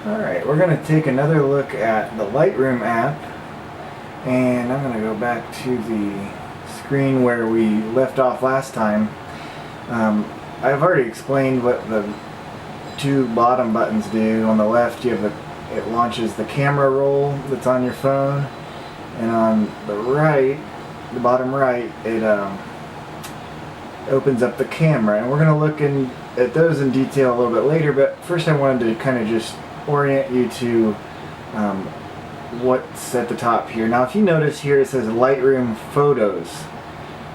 Alright, we're going to take another look at the Lightroom app, and I'm going to go back to the screen where we left off last time. I've already explained what the two bottom buttons do. On the left you have it launches the camera roll that's on your phone, and on the right, the bottom right, it opens up the camera, and we're going to look at those in detail a little bit later, but first I wanted to kind of just orient you to what's at the top here. Now if you notice here it says Lightroom Photos,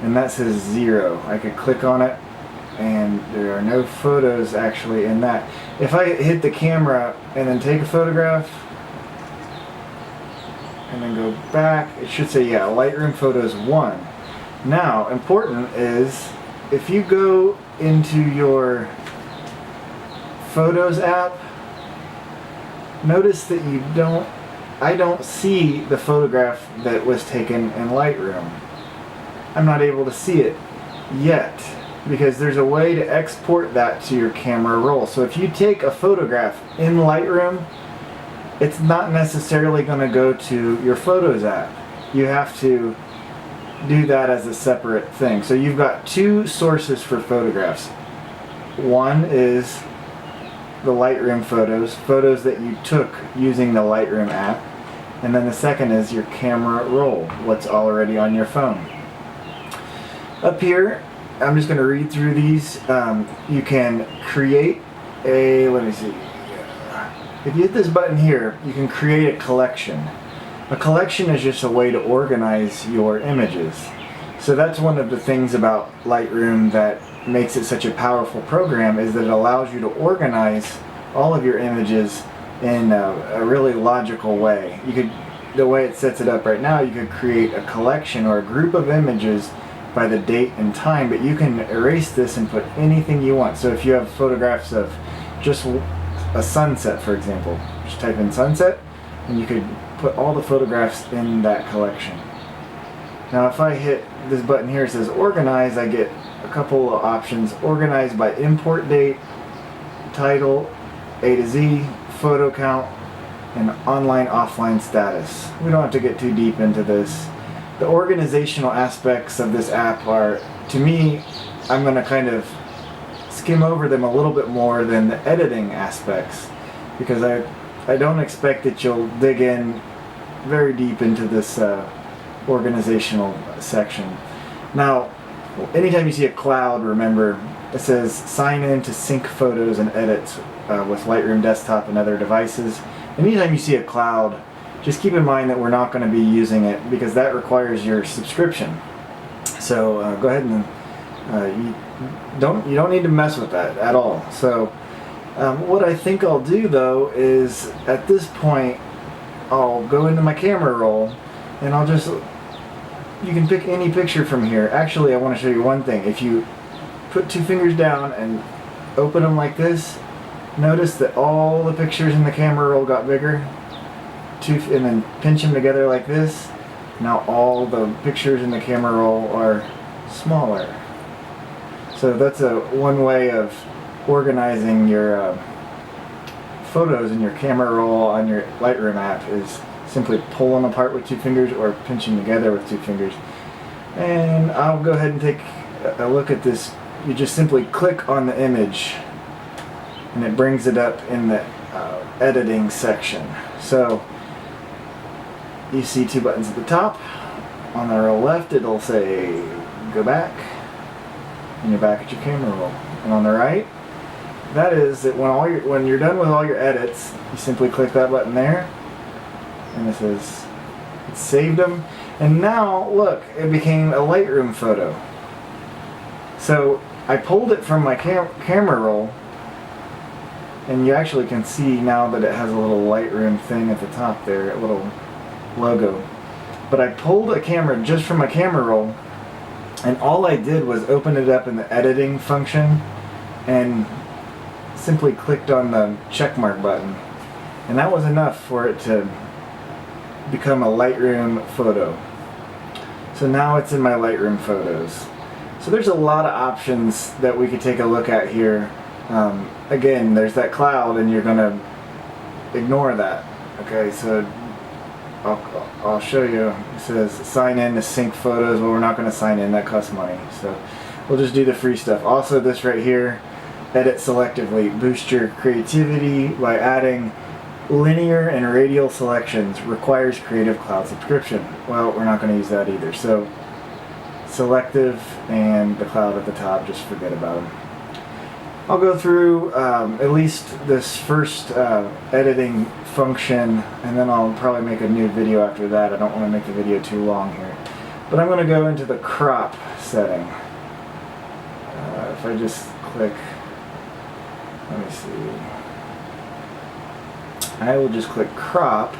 and that says 0. I could click on it and there are no photos actually in that. If I hit the camera and then take a photograph and then go back, it should say, yeah, Lightroom Photos 1. Now, important is if you go into your Photos app, notice that I don't see the photograph that was taken in Lightroom. I'm not able to see it yet because there's a way to export that to your camera roll. So if you take a photograph in Lightroom, it's not necessarily going to go to your Photos app. You have to do that as a separate thing. So you've got two sources for photographs. One is the Lightroom photos that you took using the Lightroom app, and then the second is your camera roll, what's already on your phone. Up here, I'm just going to read through these. You can create a, let me see, if you hit this button here, you can create a collection. A collection is just a way to organize your images. So that's one of the things about Lightroom that makes it such a powerful program, is that it allows you to organize all of your images in a really logical way. The way it sets it up right now, you could create a collection or a group of images by the date and time, but you can erase this and put anything you want. So if you have photographs of just a sunset, for example, just type in sunset and you could put all the photographs in that collection. Now if I hit this button here, it says organize, I get a couple of options. Organize by import date, title, A to Z, photo count, and online offline status. We don't have to get too deep into this. The organizational aspects of this app are, to me, I'm going to kind of skim over them a little bit more than the editing aspects, because I don't expect that you'll dig in very deep into this organizational section. Now, anytime you see a cloud, remember, it says sign in to sync photos and edits with Lightroom Desktop and other devices. Anytime you see a cloud, just keep in mind that we're not going to be using it because that requires your subscription. So go ahead and you don't need to mess with that at all. So what I think I'll do though is at this point I'll go into my camera roll and you can pick any picture from here. Actually, I want to show you one thing. If you put two fingers down and open them like this, notice that all the pictures in the camera roll got bigger. And then pinch them together like this. Now all the pictures in the camera roll are smaller. So that's one way of organizing your photos in your camera roll on your Lightroom app, is simply pull them apart with two fingers or pinching together with two fingers. And I'll go ahead and take a look at this. You just simply click on the image and it brings it up in the editing section. So you see two buttons at the top. On the left it'll say go back, and you're back at your camera roll. And on the right, that is that when you're done with all your edits, you simply click that button there, and it says it saved them. And now look, it became a Lightroom photo. So I pulled it from my camera roll, and you actually can see now that it has a little Lightroom thing at the top there, a little logo. But I pulled a camera just from my camera roll, and all I did was open it up in the editing function and simply clicked on the checkmark button, and that was enough for it to become a Lightroom photo. So now it's in my Lightroom photos. So there's a lot of options that we could take a look at here. Again, there's that cloud, and you're gonna ignore that. Okay, so I'll show you. It says sign in to sync photos. Well, we're not going to sign in. That costs money. So we'll just do the free stuff. Also, this right here, edit selectively. Boost your creativity by adding linear and radial selections. Requires Creative Cloud subscription. Well, we're not going to use that either. So selective and the cloud at the top, just forget about them. I'll go through at least this first editing function, and then I'll probably make a new video after that. I don't want to make the video too long here. But I'm going to go into the crop setting. If I just click, let me see. I will just click crop.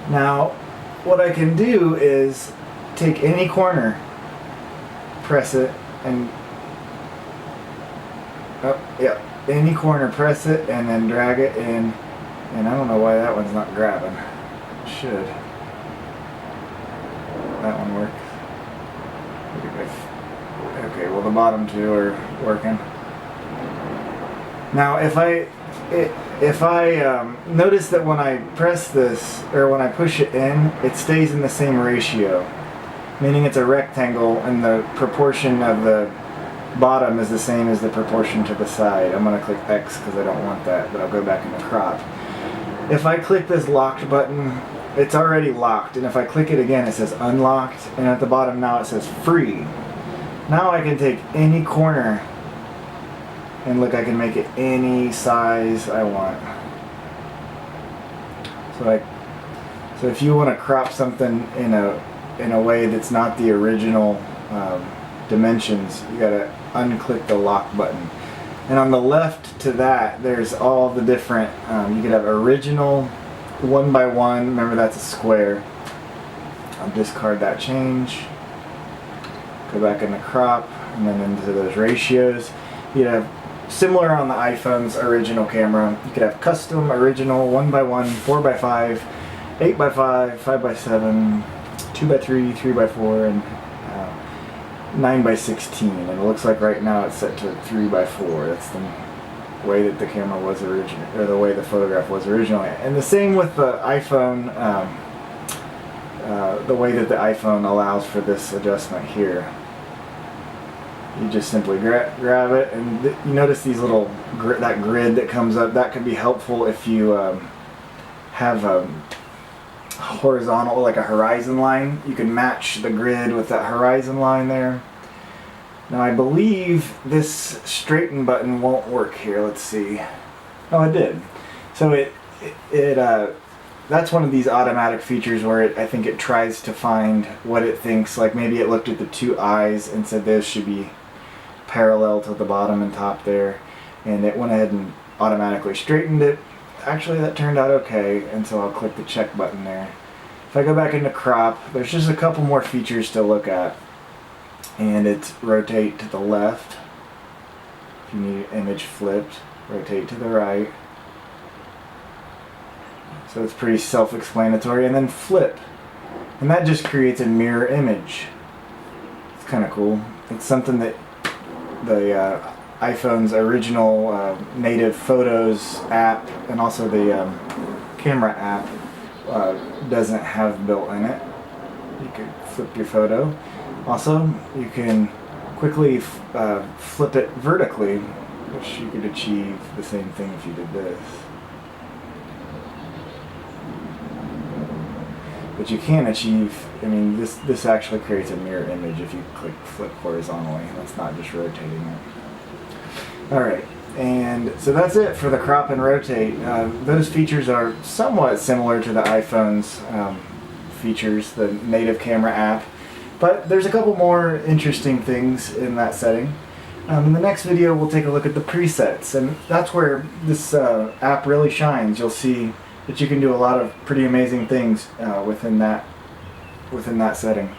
Now, what I can do is take any corner, press it, and any corner, press it, and then drag it in. And I don't know why that one's not grabbing. It should. That one works. Okay, well the bottom two are working. Now if I notice that when I press this, or when I push it in, it stays in the same ratio, meaning it's a rectangle and the proportion of the bottom is the same as the proportion to the side. I'm going to click X because I don't want that, but I'll go back into crop. If I click this locked button, it's already locked, and if I click it again it says unlocked, and at the bottom now it says free. Now I can take any corner and look, I can make it any size I want. So if you want to crop something in a way that's not the original dimensions, you gotta unclick the lock button. And on the left to that, there's all the different, you could have original, 1x1, remember that's a square. I'll discard that change, go back into crop, and then into those ratios. You have similar on the iPhone's original camera. You could have custom, original, 1x1, 4x5, 8x5, 5x7, 2x3, 3x4, and 9x16, and it looks like right now it's set to 3x4. That's the way that the camera was originally, or the way the photograph was originally. And the same with the iPhone, the way that the iPhone allows for this adjustment here. You just simply grab it, and you notice these little that grid that comes up. That could be helpful if you have a horizontal, like a horizon line. You can match the grid with that horizon line there. Now I believe this straighten button won't work here. Let's see. Oh, it did. So that's one of these automatic features where I think it tries to find what it thinks. Like maybe it looked at the two eyes and said those should be parallel to the bottom and top there, and it went ahead and automatically straightened it. Actually, that turned out okay, and so I'll click the check button there. If I go back into crop, there's just a couple more features to look at, and it's rotate to the left. If you need image flipped, rotate to the right. So it's pretty self-explanatory, and then flip, and that just creates a mirror image. It's kind of cool. It's something that the iPhone's original native Photos app, and also the camera app, doesn't have built in it. You could flip your photo. Also, you can quickly flip it vertically, which you could achieve the same thing if you did this. But you can achieve, I mean, this actually creates a mirror image if you click flip horizontally. That's not just rotating it. Alright, and so that's it for the crop and rotate. Those features are somewhat similar to the iPhone's features, the native camera app. But there's a couple more interesting things in that setting. In the next video we'll take a look at the presets, and that's where this app really shines. You'll see that you can do a lot of pretty amazing things within that setting.